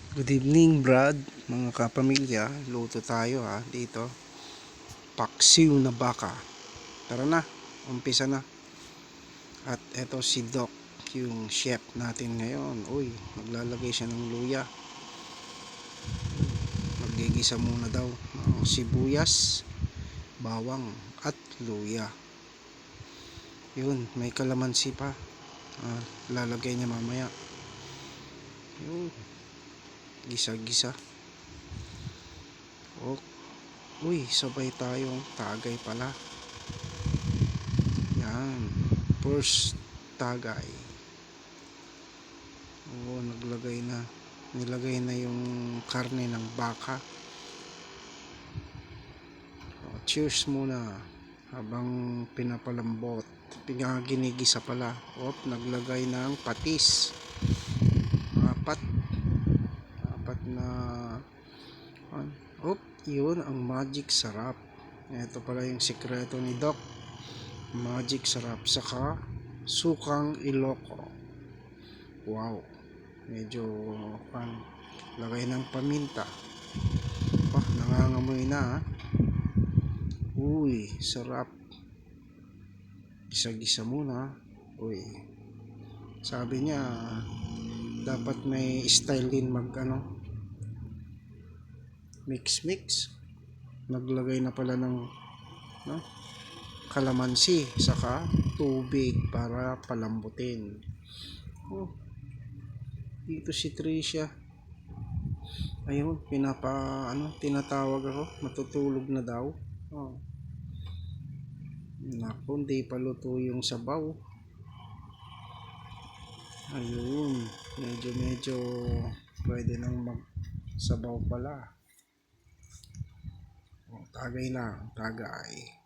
Good evening, Brad. Mga kapamilya, luto tayo dito. Paksiw na baka. Tara na, umpisa na. At eto si Doc, yung chef natin ngayon. Uy, maglalagay siya ng luya. Magigisa muna daw ng sibuyas, bawang at luya. Yun, may kalamansi pa. Lalagay niya mamaya. Yun, gisa-gisa. Uy, sabay tayong tagay pala. Yan, first tagay. Nilagay na yung karne ng baka. Cheers muna habang pinapalambot. Ginigisa pala. Naglagay ng patis. Apat na yun ang magic sarap. Ito pala yung sikreto ni Doc. Magic sarap. Saka sukang Ilocos. Wow. Medyo lagay ng paminta. Nangangamoy na. Uy, sarap. Gisa-gisa muna. Uy. Sabi niya dapat may style din mix. Naglagay na pala ng kalamansi saka tubig para palambutin. Dito si Tricia. Ayun, tinatawag ako, matutulog na daw. Naku, hindi pa luto yung sabaw. Ayun, medyo pwede nang magsabaw pala. Tagay lang, tagay.